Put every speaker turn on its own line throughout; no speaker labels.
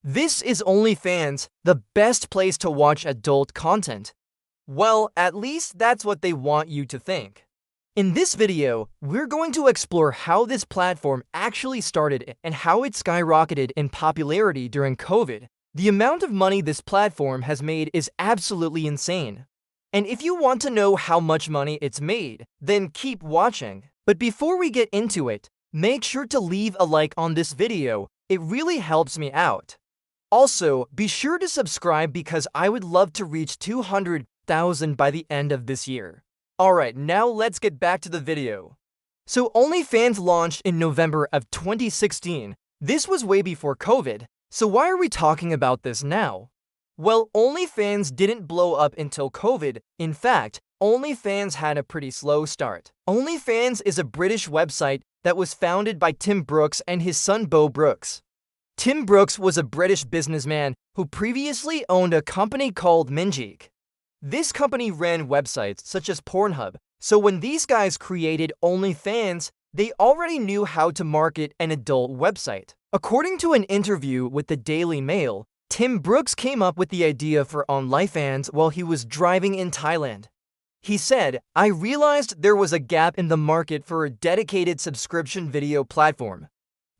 This is OnlyFans, the best place to watch adult content. Well, at least that's what they want you to think. In this video, we're going to explore how this platform actually started and how it skyrocketed in popularity during COVID. The amount of money this platform has made is absolutely insane. And if you want to know how much money it's made, then keep watching. But before we get into it, make sure to leave a like on this video. It really helps me out. Also, be sure to subscribe because I would love to reach 200,000 by the end of this year. Alright, now let's get back to the video. So OnlyFans launched in November of 2016. This was way before COVID, so why are we talking about this now? Well, OnlyFans didn't blow up until COVID. In fact, OnlyFans had a pretty slow start. OnlyFans is a British website that was founded by Tim Brooks and his son Bo Brooks. Tim Brooks was a British businessman who previously owned a company called Minjik. This company ran websites such as Pornhub, so when these guys created OnlyFans, they already knew how to market an adult website. According to an interview with the Daily Mail, Tim Brooks came up with the idea for OnlyFans while he was driving in Thailand. He said, "I realized there was a gap in the market for a dedicated subscription video platform.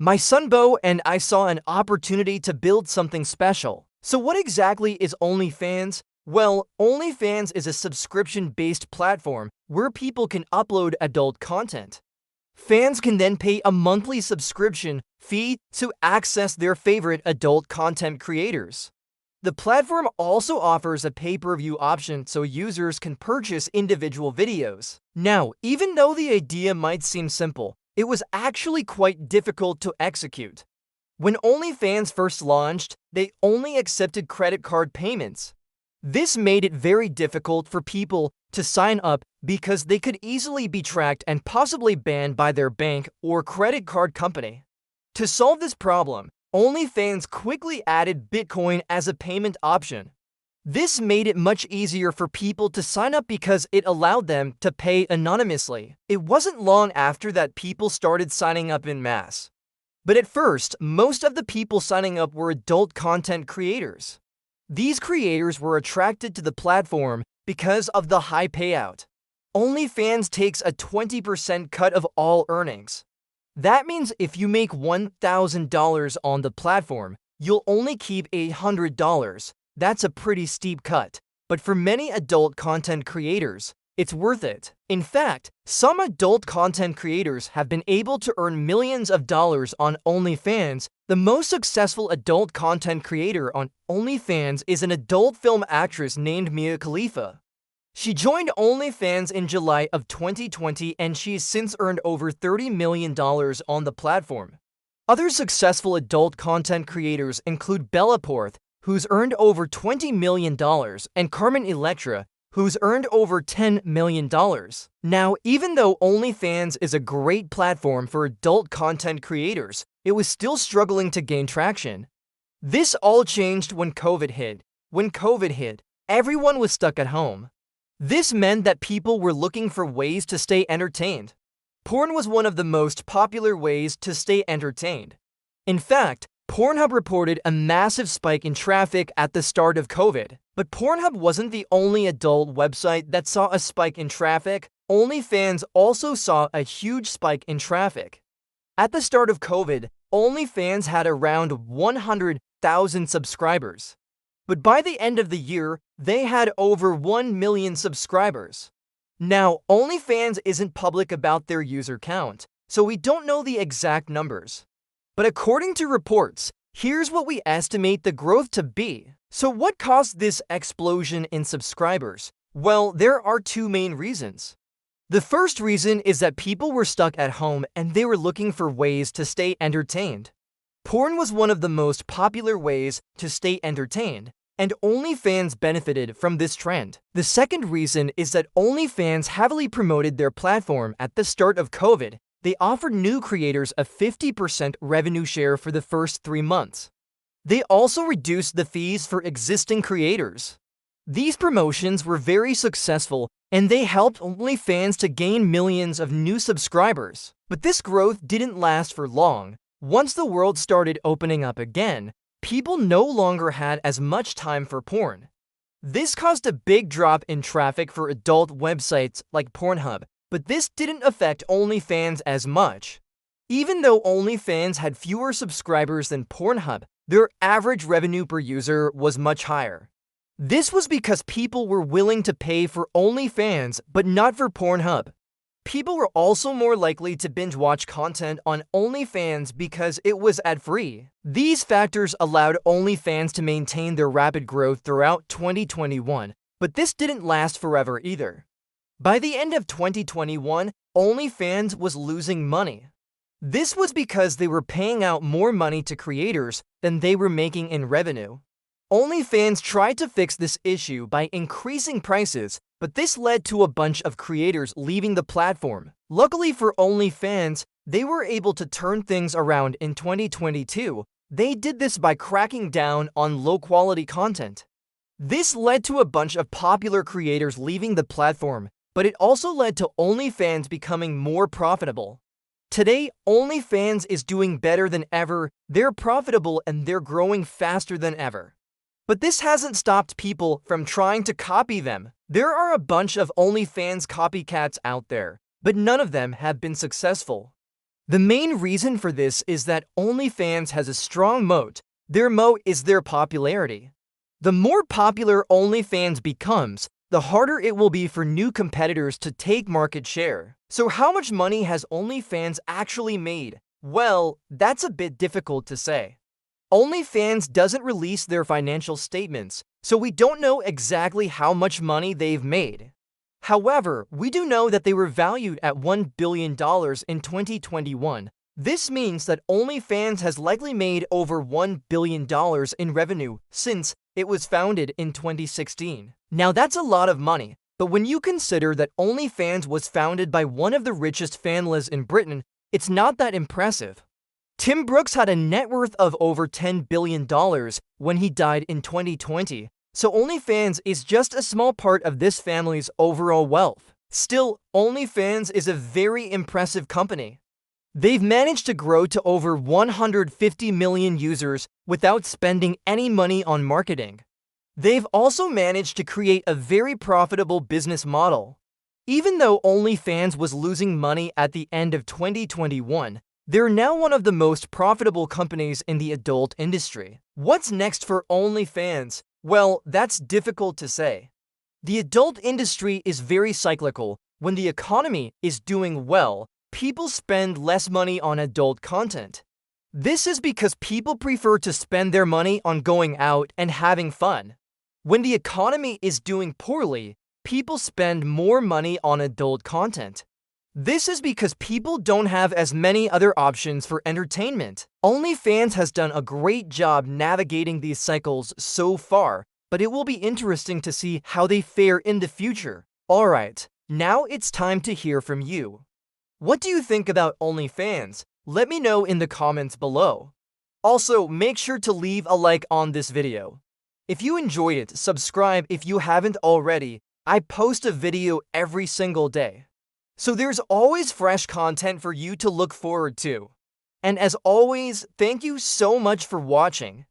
My son Bo and I saw an opportunity to build something special." So what exactly is OnlyFans? Well, OnlyFans is a subscription-based platform where people can upload adult content. Fans can then pay a monthly subscription fee to access their favorite adult content creators. The platform also offers a pay-per-view option so users can purchase individual videos. Now, even though the idea might seem simple, it was actually quite difficult to execute. When OnlyFans first launched, they only accepted credit card payments. This made it very difficult for people to sign up because they could easily be tracked and possibly banned by their bank or credit card company. To solve this problem, OnlyFans quickly added Bitcoin as a payment option. This made it much easier for people to sign up because it allowed them to pay anonymously. It wasn't long after that people started signing up en masse. But at first, most of the people signing up were adult content creators. These creators were attracted to the platform because of the high payout. OnlyFans takes a 20% cut of all earnings. That means if you make $1,000 on the platform, you'll only keep $800. That's a pretty steep cut, but for many adult content creators, it's worth it. In fact, some adult content creators have been able to earn millions of dollars on OnlyFans. The most successful adult content creator on OnlyFans is an adult film actress named Mia Khalifa. She joined OnlyFans in July of 2020 and she's since earned over $30 million on the platform. Other successful adult content creators include Bella Porth, who's earned over $20 million, and Carmen Electra, who's earned over $10 million. Now, even though OnlyFans is a great platform for adult content creators, it was still struggling to gain traction. This all changed when COVID hit. When COVID hit, everyone was stuck at home. This meant that people were looking for ways to stay entertained. Porn was one of the most popular ways to stay entertained. In fact, Pornhub reported a massive spike in traffic at the start of COVID. But Pornhub wasn't the only adult website that saw a spike in traffic. OnlyFans also saw a huge spike in traffic. At the start of COVID, OnlyFans had around 100,000 subscribers. But by the end of the year, they had over 1 million subscribers. Now, OnlyFans isn't public about their user count, so we don't know the exact numbers. But according to reports, here's what we estimate the growth to be. So what caused this explosion in subscribers? Well, there are two main reasons. The first reason is that people were stuck at home and they were looking for ways to stay entertained. Porn was one of the most popular ways to stay entertained, and OnlyFans benefited from this trend. The second reason is that OnlyFans heavily promoted their platform at the start of COVID. They offered new creators a 50% revenue share for the first 3 months. They also reduced the fees for existing creators. These promotions were very successful and they helped OnlyFans to gain millions of new subscribers. But this growth didn't last for long. Once the world started opening up again, People no longer had as much time for porn. This caused a big drop in traffic for adult websites like Pornhub, but this didn't affect OnlyFans as much. Even though OnlyFans had fewer subscribers than Pornhub, their average revenue per user was much higher. This was because people were willing to pay for OnlyFans, but not for Pornhub. People were also more likely to binge-watch content on OnlyFans because it was ad-free. These factors allowed OnlyFans to maintain their rapid growth throughout 2021, but this didn't last forever either. By the end of 2021, OnlyFans was losing money. This was because they were paying out more money to creators than they were making in revenue. OnlyFans tried to fix this issue by increasing prices, but this led to a bunch of creators leaving the platform. Luckily for OnlyFans, they were able to turn things around in 2022. They did this by cracking down on low-quality content. This led to a bunch of popular creators leaving the platform, but it also led to OnlyFans becoming more profitable. Today, OnlyFans is doing better than ever, they're profitable and they're growing faster than ever. But this hasn't stopped people from trying to copy them. There are a bunch of OnlyFans copycats out there, but none of them have been successful. The main reason for this is that OnlyFans has a strong moat. Their moat is their popularity. The more popular OnlyFans becomes, the harder it will be for new competitors to take market share. So how much money has OnlyFans actually made? Well, that's a bit difficult to say. OnlyFans doesn't release their financial statements, so we don't know exactly how much money they've made. However, we do know that they were valued at $1 billion in 2021. This means that OnlyFans has likely made over $1 billion in revenue since it was founded in 2016. Now that's a lot of money, but when you consider that OnlyFans was founded by one of the richest families in Britain, it's not that impressive. Tim Brooks had a net worth of over $10 billion when he died in 2020, so OnlyFans is just a small part of this family's overall wealth. Still, OnlyFans is a very impressive company. They've managed to grow to over 150 million users without spending any money on marketing. They've also managed to create a very profitable business model. Even though OnlyFans was losing money at the end of 2021, they're now one of the most profitable companies in the adult industry. What's next for OnlyFans? Well, that's difficult to say. The adult industry is very cyclical. When the economy is doing well, people spend less money on adult content. This is because people prefer to spend their money on going out and having fun. When the economy is doing poorly, people spend more money on adult content. This is because people don't have as many other options for entertainment. OnlyFans has done a great job navigating these cycles so far, but it will be interesting to see how they fare in the future. Alright, now it's time to hear from you. What do you think about OnlyFans? Let me know in the comments below. Also, make sure to leave a like on this video. If you enjoyed it, subscribe if you haven't already. I post a video every single day. So there's always fresh content for you to look forward to. And as always, thank you so much for watching.